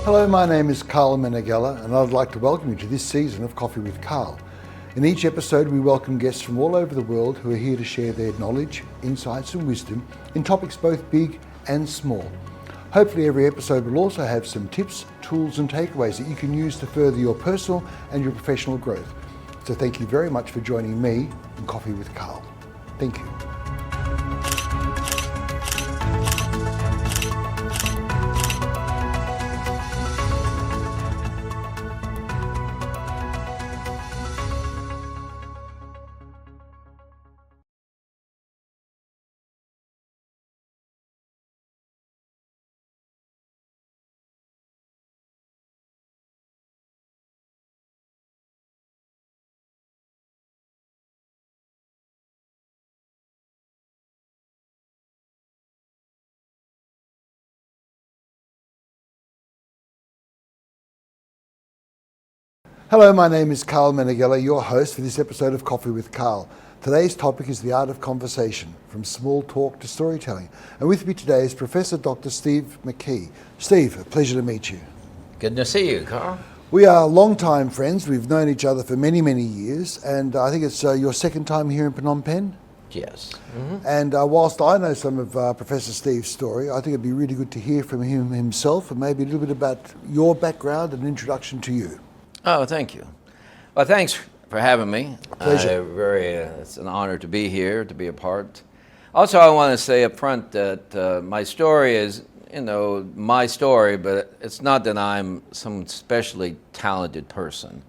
Hello, my name is Karl Meneghella, and I'd like to welcome you to this season of Coffee with Karl. In each episode, we welcome guests from all over the world who are here to share their knowledge, insights and wisdom in topics both big and small. Hopefully every episode will also have some tips, tools and takeaways that you can use to further your personal and your professional growth. So thank you very much for joining me in Coffee with Karl. Thank you. Hello, my name is Karl Meneghella, your host for this episode of Coffee with Karl. Today's topic is the art of conversation, from small talk to storytelling. And with me today is Professor Dr. Steve McKee. Steve, a pleasure to meet you. Good to see you, Karl. We are longtime friends. We've known each other for many, many years. And I think it's your second time here in Phnom Penh. Yes. Mm-hmm. And whilst I know some of Professor Steve's story, I think it'd be really good to hear from him himself and maybe a little bit about your background and an introduction to you. Oh, thank you. Well, thanks for having me. Pleasure. It's an honor to be here, to be a part. Also, I want to say up front that my story is, my story, but it's not that I'm some especially talented person.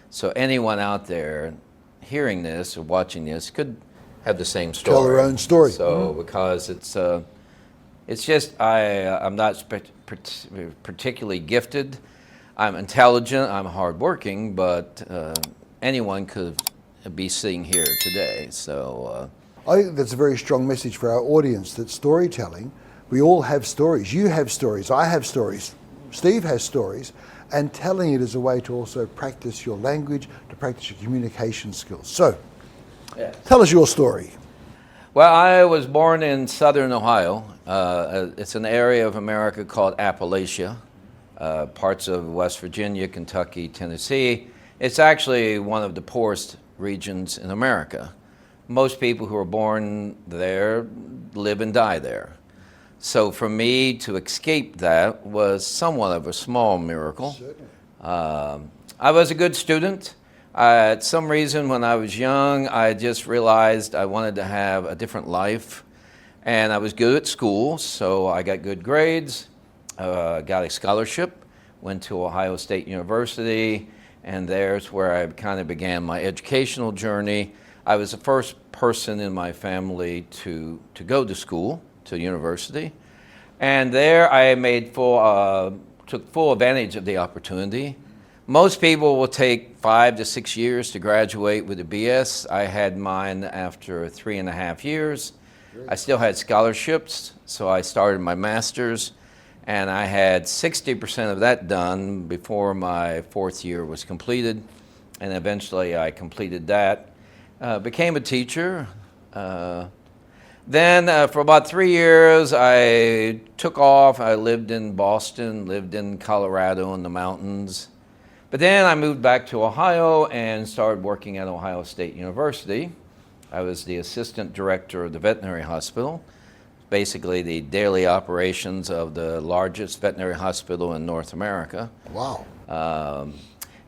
So anyone out there hearing this or watching this could have the same story. Tell their own story. So, because it's just I'm not particularly gifted. I'm intelligent, I'm hardworking, but anyone could be sitting here today. So I think that's a very strong message for our audience, that storytelling, we all have stories. You have stories, I have stories, Steve has stories, and telling it is a way to also practice your language, to practice your communication skills. So, Tell us your story. Well, I was born in southern Ohio. It's an area of America called Appalachia. Parts of West Virginia, Kentucky, Tennessee. It's actually one of the poorest regions in America. Most people who are born there live and die there. So for me to escape that was somewhat of a small miracle. I was a good student. At some reason when I was young, I just realized I wanted to have a different life. And I was good at school, so I got good grades. Got a scholarship, went to Ohio State University, and there's where I kind of began my educational journey. I was the first person in my family to go to school, to university, and there I took full advantage of the opportunity. Most people will take 5 to 6 years to graduate with a BS. I had mine after 3.5 years. I still had scholarships, so I started my master's. And I had 60% of that done before my 4th year was completed. And eventually I completed that. Became a teacher. Then for about 3 years I took off. I lived in Boston, lived in Colorado in the mountains. But then I moved back to Ohio and started working at Ohio State University. I was the assistant director of the veterinary hospital. Basically the daily operations of the largest veterinary hospital in North America. Wow.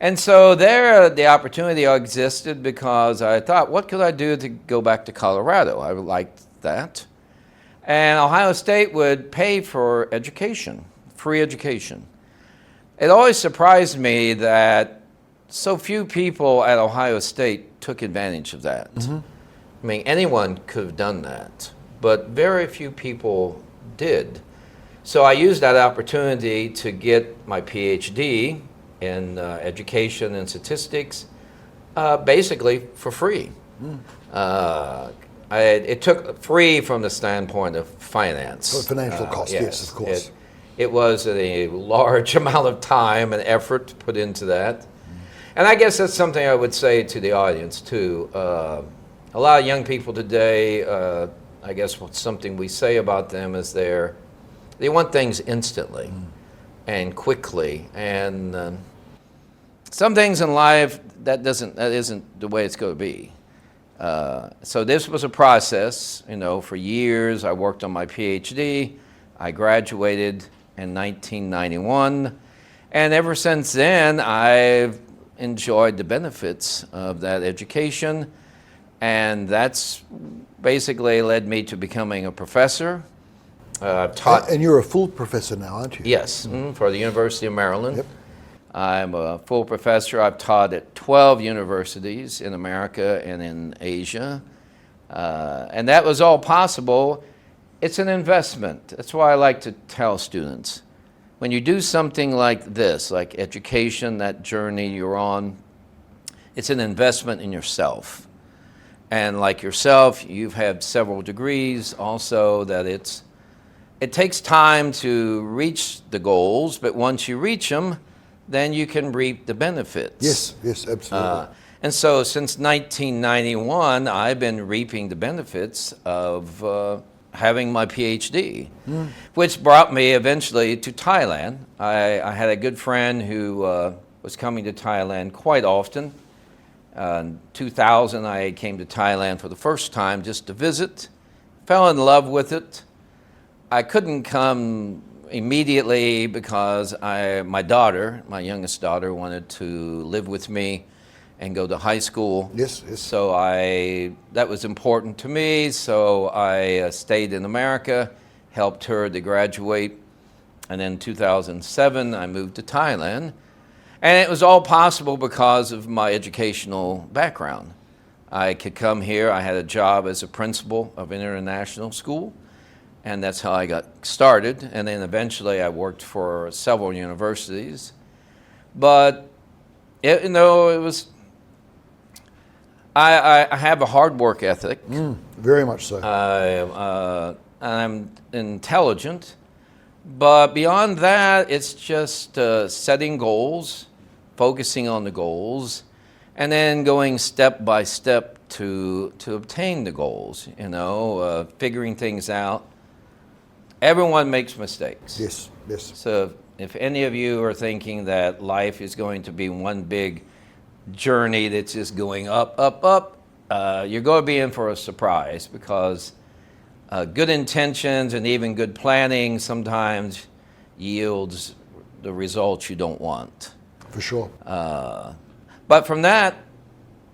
And so there the opportunity existed because I thought, what could I do to go back to Colorado? I liked that. And Ohio State would pay for education, free education. It always surprised me that so few people at Ohio State took advantage of that. Mm-hmm. I mean, anyone could have done that, but very few people did. So I used that opportunity to get my PhD in education and statistics, basically for free. It took free from the standpoint of finance. For financial cost, yes, of course. It was a large amount of time and effort put into that. And I guess that's something I would say to the audience too. A lot of young people today, I guess something we say about them is they want things instantly. and quickly. And some things in life that isn't the way it's going to be. So this was a process. For years I worked on my PhD. I graduated in 1991, and ever since then I've enjoyed the benefits of that education, and that's basically led me to becoming a professor. I've taught. And you're a full professor now, aren't you? Yes, for the University of Maryland. Yep. I'm a full professor. I've taught at 12 universities in America and in Asia. And that was all possible. It's an investment. That's why I like to tell students, when you do something like this, like education, that journey you're on, it's an investment in yourself. And like yourself, you've had several degrees also, that it takes time to reach the goals, but once you reach them, then you can reap the benefits. Yes, absolutely. And so since 1991, I've been reaping the benefits of having my PhD, which brought me eventually to Thailand. I had a good friend who was coming to Thailand quite often. In 2000, I came to Thailand for the first time just to visit, fell in love with it. I couldn't come immediately because my youngest daughter, wanted to live with me and go to high school. Yes. So that was important to me. So I stayed in America, helped her to graduate, and then in 2007 I moved to Thailand. And it was all possible because of my educational background. I could come here. I had a job as a principal of an international school, and that's how I got started. And then eventually I worked for several universities. But it was. I have a hard work ethic. Very much so. I'm intelligent, but beyond that, it's just setting goals, focusing on the goals, and then going step by step to obtain the goals. Figuring things out. Everyone makes mistakes. Yes. So if any of you are thinking that life is going to be one big journey that's just going up, you're going to be in for a surprise, because good intentions and even good planning sometimes yields the results you don't want. For sure. But from that,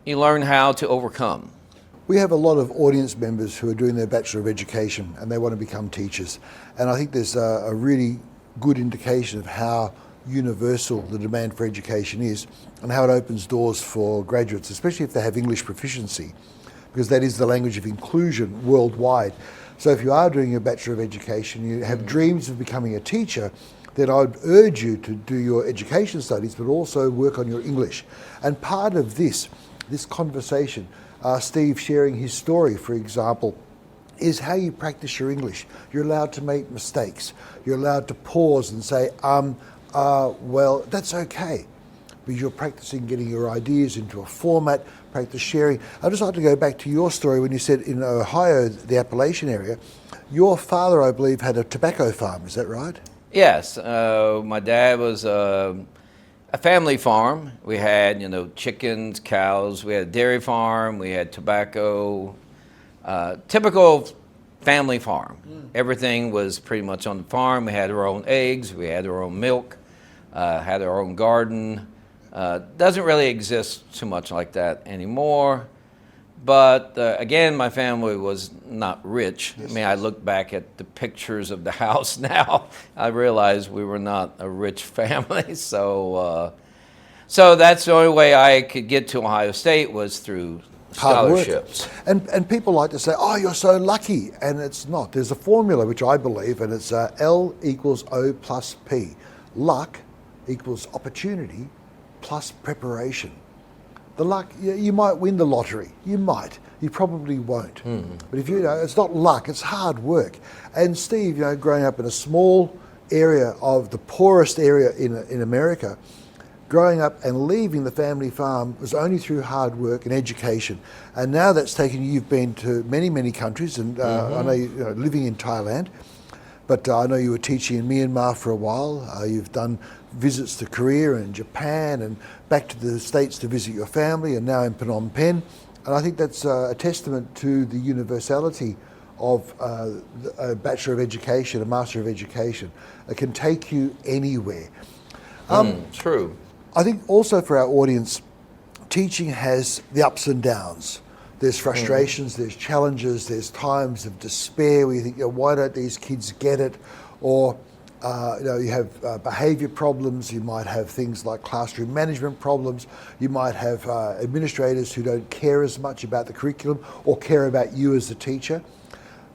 you learn how to overcome. We have a lot of audience members who are doing their Bachelor of Education and they want to become teachers. And I think there's a really good indication of how universal the demand for education is and how it opens doors for graduates, especially if they have English proficiency, because that is the language of inclusion worldwide. So if you are doing your Bachelor of Education, you have dreams of becoming a teacher, then I would urge you to do your education studies, but also work on your English. And part of this conversation, Steve sharing his story, for example, is how you practice your English. You're allowed to make mistakes. You're allowed to pause and say, well, that's okay. But you're practicing getting your ideas into a format, practice sharing. I'd just like to go back to your story when you said in Ohio, the Appalachian area, your father, I believe, had a tobacco farm. Is that right? Yes. My dad was a family farm. We had, chickens, cows. We had a dairy farm. We had tobacco. Typical family farm. Everything was pretty much on the farm. We had our own eggs. We had our own milk. Had our own garden. Doesn't really exist too much like that anymore. But again, my family was not rich. Yes. I mean, I look back at the pictures of the house now. I realize we were not a rich family. So that's the only way I could get to Ohio State was through scholarships. And people like to say, oh, you're so lucky. And it's not. There's a formula, which I believe, and it's L equals O plus P. Luck equals opportunity plus preparation. The luck, you might win the lottery. You might. You probably won't. But if it's not luck, it's hard work. And Steve, growing up in a small area of the poorest area in America, growing up and leaving the family farm was only through hard work and education. And now that's taken you've been to many, many countries, and I know you're living in Thailand. but I know you were teaching in Myanmar for a while. You've done visits to Korea and Japan and back to the States to visit your family, and now in Phnom Penh. And I think that's a testament to the universality of a Bachelor of Education, a Master of Education. It can take you anywhere. True. I think also for our audience, teaching has the ups and downs. There's frustrations, there's challenges, there's times of despair where you think, why don't these kids get it? Or you have behaviour problems, you might have things like classroom management problems, you might have administrators who don't care as much about the curriculum or care about you as a teacher.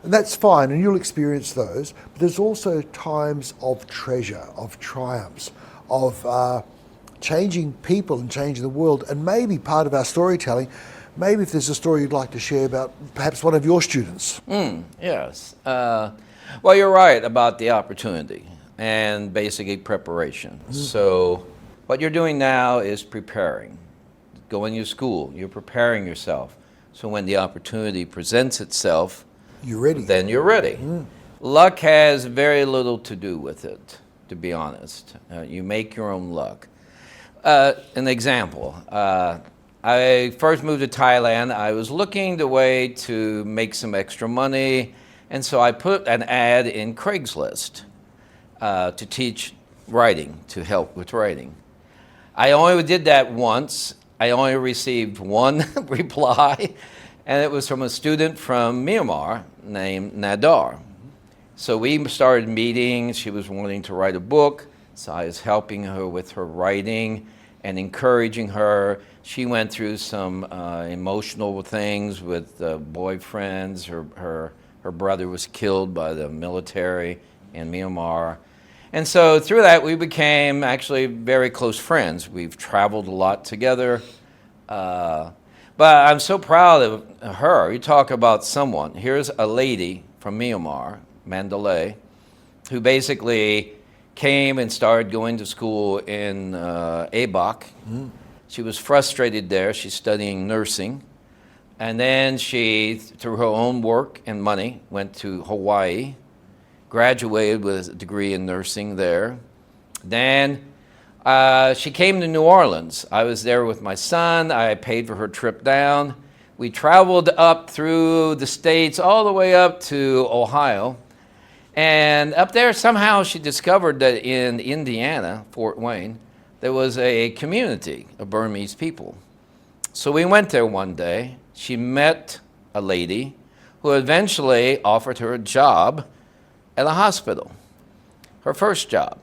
And that's fine, and you'll experience those. But there's also times of treasure, of triumphs, of changing people and changing the world. And maybe part of our storytelling, maybe if there's a story you'd like to share about perhaps one of your students. Yes. Well, you're right about the opportunity and basically preparation. So what you're doing now is preparing. Going to school, you're preparing yourself. So when the opportunity presents itself, you're ready. Then you're ready. Luck has very little to do with it, to be honest. You make your own luck. An example. I first moved to Thailand. I was looking the way to make some extra money, and so I put an ad in Craigslist to teach writing, to help with writing. I only did that once. I only received one reply, and it was from a student from Myanmar named Nadar. So we started meeting. She was wanting to write a book, so I was helping her with her writing and encouraging her. She went through some emotional things with boyfriends. Her brother was killed by the military in Myanmar. And so through that, we became actually very close friends. We've traveled a lot together. But I'm so proud of her. You talk about someone. Here's a lady from Myanmar, Mandalay, who basically came and started going to school in ABOC. She was frustrated there. She's studying nursing. And then she, through her own work and money, went to Hawaii, graduated with a degree in nursing there. Then she came to New Orleans. I was there with my son. I paid for her trip down. We traveled up through the States all the way up to Ohio. And up there, somehow she discovered that in Indiana, Fort Wayne, there was a community of Burmese people. So we went there one day. She met a lady who eventually offered her a job at a hospital, her first job.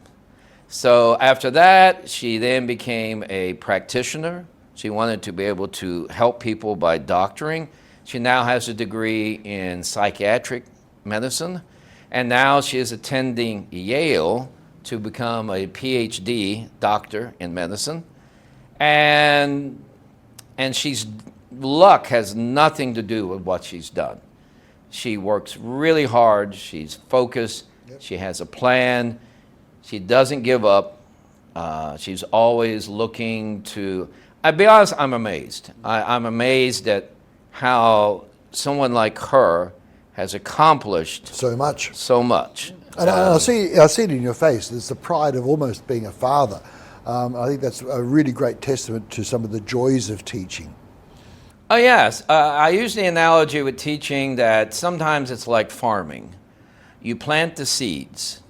So after that, she then became a practitioner. She wanted to be able to help people by doctoring. She now has a degree in psychiatric medicine, and now she is attending Yale to become a PhD doctor in medicine. And she's luck has nothing to do with what she's done. She works really hard. She's focused. Yep. She has a plan. She doesn't give up. She's always looking to... I'll be honest, I'm amazed. I'm amazed at how someone like her has accomplished so much. And I see it in your face. There's the pride of almost being a father. I think that's a really great testament to some of the joys of teaching. Oh, yes. I use the analogy with teaching that sometimes it's like farming. You plant the seeds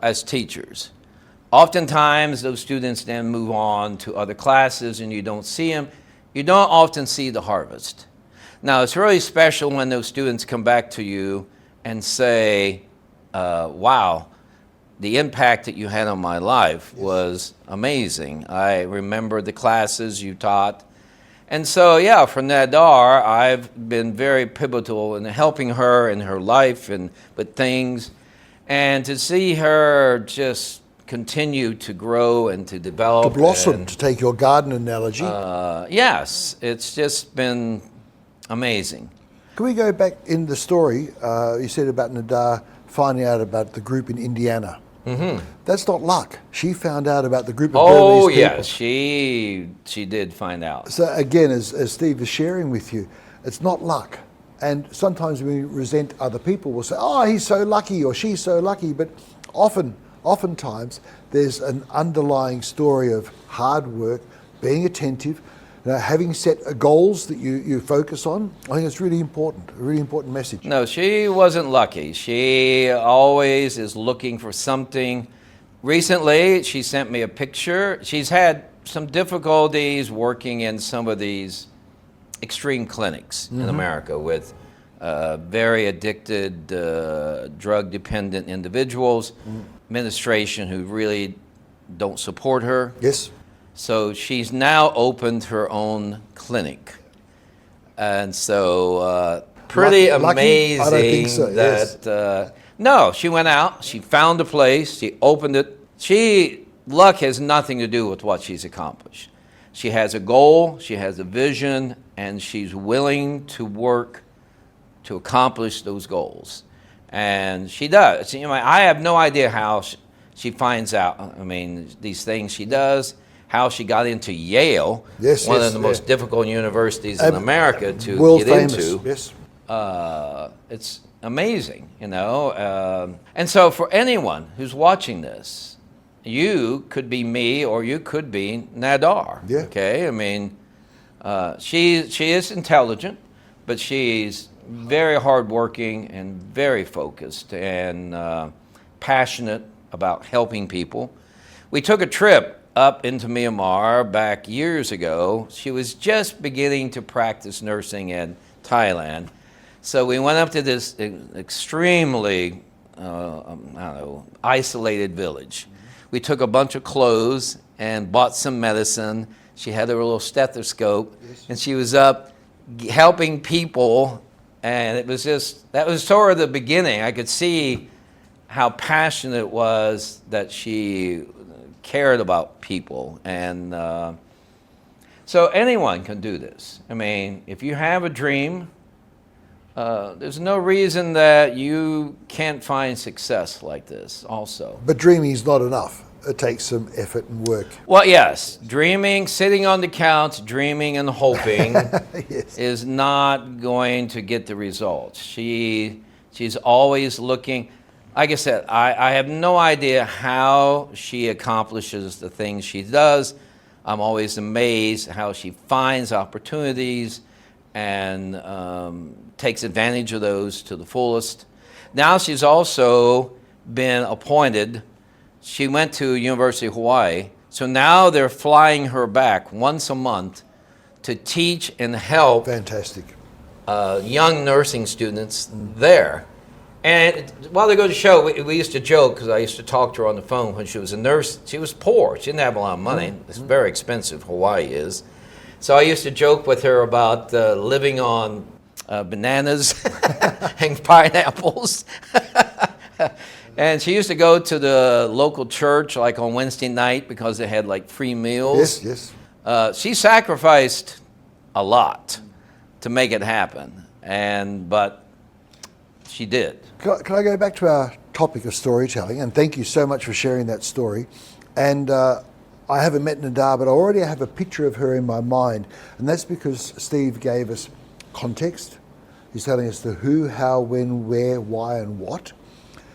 as teachers. Oftentimes, those students then move on to other classes and you don't see them. You don't often see the harvest. Now, it's really special when those students come back to you and say, wow, the impact that you had on my life was amazing. I remember the classes you taught. And so, yeah, for Nadar, I've been very pivotal in helping her in her life and with things. And to see her just continue to grow and to develop. To blossom, to take your garden analogy. Yes, it's just been amazing. Can we go back in the story? You said about Nadar finding out about the group in Indiana. Mm-hmm. That's not luck. She found out about the group of Burmese people. Yes, she did find out. So again, as Steve is sharing with you, it's not luck. And sometimes we resent other people. We'll say, oh, he's so lucky or she's so lucky. But oftentimes there's an underlying story of hard work, being attentive, having set goals that you focus on. I think it's really important, a really important message. No, she wasn't lucky. She always is looking for something. Recently, she sent me a picture. She's had some difficulties working in some of these extreme clinics in America with very addicted, drug-dependent individuals, administration who really don't support her. Yes. So she's now opened her own clinic. And so pretty amazing. I don't think so, that, no, she went out, she found a place, she opened it. Luck has nothing to do with what she's accomplished. She has a goal, she has a vision, and she's willing to work to accomplish those goals. And she does. You know, I have no idea how she finds out, these things she does, how she got into Yale, one of the most difficult universities in America to world get famous. into. Yes. It's amazing, you know. And so for anyone who's watching this, you could be me or you could be Nadar. Yeah. Okay? She is intelligent, but she's very hardworking and very focused and passionate about helping people. We took a trip up into Myanmar back years ago. She was just beginning to practice nursing in Thailand. So we went up to this extremely, isolated village. We took a bunch of clothes and bought some medicine. She had her little stethoscope, and she was up helping people. And it was that was sort of the beginning. I could see how passionate it was that she cared about people. And so anyone can do this. If you have a dream, there's no reason that you can't find success like this also. But dreaming is not enough. It takes some effort and work. Well, yes, dreaming, sitting on the couch, dreaming and hoping is not going to get the results. She's always looking. Like I said, I have no idea how she accomplishes the things she does. I'm always amazed how she finds opportunities and takes advantage of those to the fullest. Now she's also been appointed. She went to University of Hawaii, so now they're flying her back once a month to teach and help Fantastic. Young nursing students there. And while they go to show, we used to joke, because I used to talk to her on the phone when she was a nurse. She was poor. She didn't have a lot of money. It's very expensive, Hawaii is. So I used to joke with her about living on bananas and pineapples. And she used to go to the local church like on Wednesday night because they had like free meals. Yes. She sacrificed a lot to make it happen, but she did. Can I go back to our topic of storytelling? And thank you so much for sharing that story. And I haven't met Nadar, but I already have a picture of her in my mind. And that's because Steve gave us context. He's telling us the who, how, when, where, why, and what.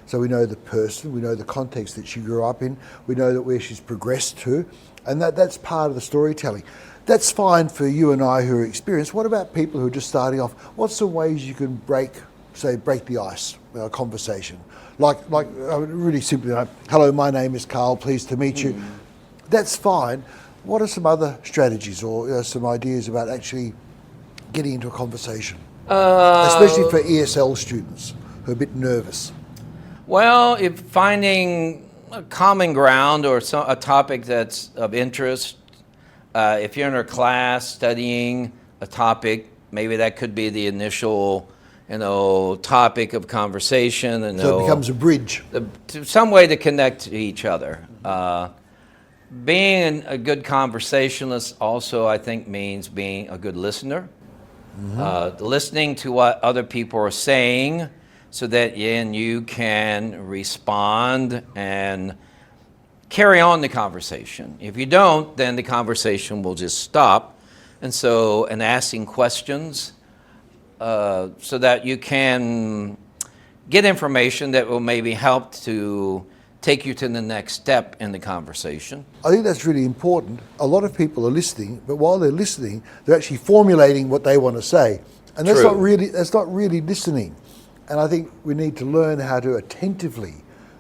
So we know the person, we know the context that she grew up in, we know that where she's progressed to, and that's part of the storytelling. That's fine for you and I who are experienced. What about people who are just starting off? What's some ways you can break the ice, conversation? Like really simply, hello, my name is Karl, pleased to meet you. That's fine. What are some other strategies or some ideas about actually getting into a conversation? Especially for ESL students who are a bit nervous. Well, if finding a common ground or a topic that's of interest, if you're in a class studying a topic, maybe that could be the initial, topic of conversation. And so it becomes a bridge. Some way to connect to each other. Being a good conversationalist also, I think, means being a good listener. Listening to what other people are saying, so that you can respond and carry on the conversation. If you don't, then the conversation will just stop. And asking questions, so that you can get information that will maybe help to take you to the next step in the conversation. I think that's really important. A lot of people are listening, but while they're listening, they're actually formulating what they want to say. And that's True. that's not really listening. And I think we need to learn how to attentively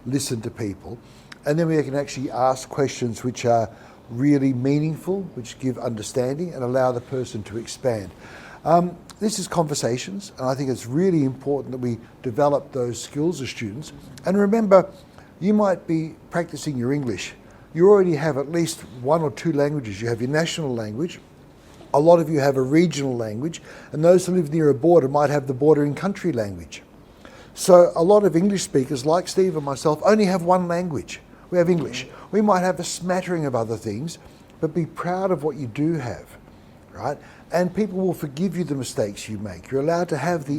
listen to people. And then we can actually ask questions which are really meaningful, which give understanding and allow the person to expand. This is conversations, and I think it's really important that we develop those skills as students. And remember, you might be practicing your English. You already have at least one or two languages. You have your national language. A lot of you have a regional language, and those who live near a border might have the bordering country language. So a lot of English speakers, like Steve and myself, only have one language. We have English. We might have a smattering of other things, but be proud of what you do have, right? And people will forgive you the mistakes you make. You're allowed to have the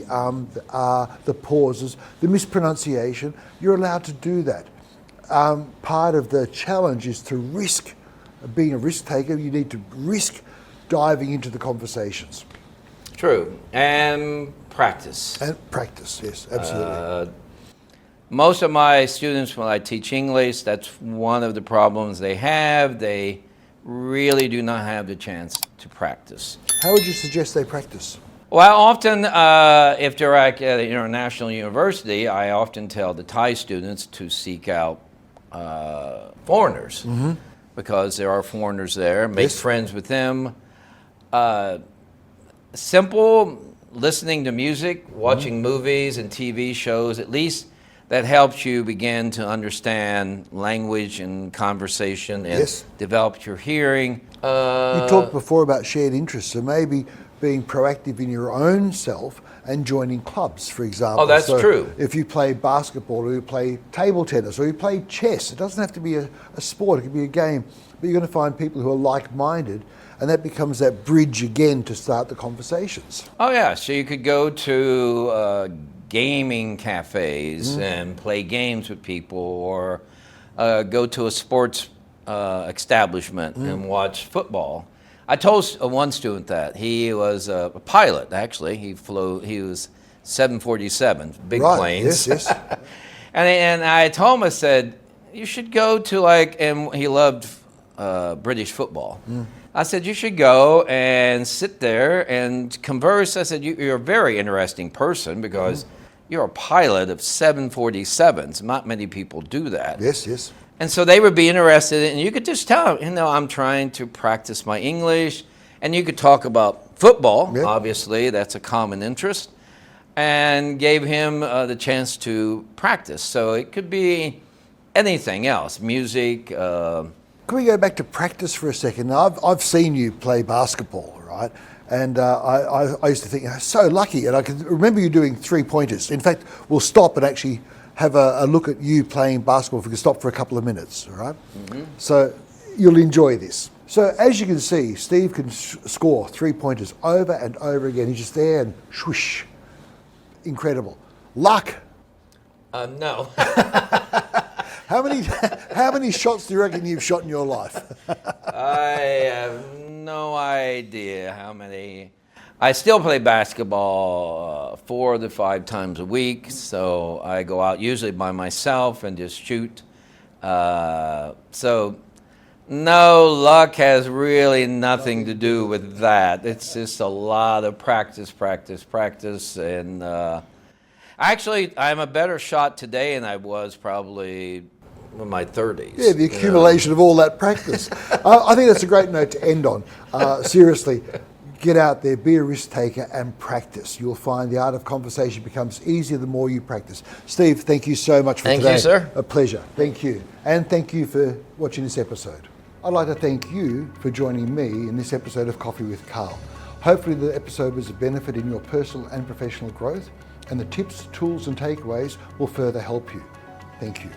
the pauses, the mispronunciation. You're allowed to do that. Part of the challenge is to risk being a risk taker. You need to risk diving into the conversations. True. And practice. And practice, yes, absolutely. Most of my students, when I teach English, that's one of the problems they have. They really do not have the chance to practice. How would you suggest they practice? Well, often, if they're at an international university, I often tell the Thai students to seek out foreigners, because there are foreigners there, make Yes. friends with them. Simple listening to music, watching movies and TV shows, at least that helps you begin to understand language and conversation and Yes. develop your hearing. You talked before about shared interests, so maybe being proactive in your own self and joining clubs, for example. Oh, that's So true. If you play basketball or you play table tennis or you play chess, it doesn't have to be a sport, it could be a game, but you're going to find people who are like-minded, and that becomes that bridge again to start the conversations. Oh yeah, so you could go to gaming cafes and play games with people, or go to a sports establishment and watch football. I told one student that. He was a pilot, actually. He was 747, big Right, planes. yes, yes. And I told him, I said, you should go to and he loved British football. I said, you should go and sit there and converse. I said, you're a very interesting person, because you're a pilot of 747s. Not many people do that. Yes, yes. And so they would be interested, and you could just tell them, I'm trying to practice my English. And you could talk about football, Yep. obviously, that's a common interest, and gave him the chance to practice. So it could be anything else, music. Can we go back to practice for a second? Now, I've seen you play basketball, right? And I used to think, I'm so lucky. And I can remember you doing three-pointers. In fact, we'll stop and actually have a look at you playing basketball if we can stop for a couple of minutes, all right? So you'll enjoy this. So as you can see, Steve can score three-pointers over and over again. He's just there and swoosh. Incredible. Luck. No. How many shots do you reckon you've shot in your life? I have no idea how many. I still play basketball 4 to 5 times a week, so I go out usually by myself and just shoot. So no, luck has really nothing to do with that. It's just a lot of practice, and actually, I'm a better shot today than I was probably in my 30s. Yeah, the accumulation of all that practice. I think that's a great note to end on. Seriously, get out there, be a risk taker and practice. You'll find the art of conversation becomes easier the more you practice. Steve, thank you so much for today. Thank you, sir. A pleasure. Thank you. And thank you for watching this episode. I'd like to thank you for joining me in this episode of Coffee with Karl. Hopefully the episode was a benefit in your personal and professional growth, and the tips, tools and takeaways will further help you. Thank you.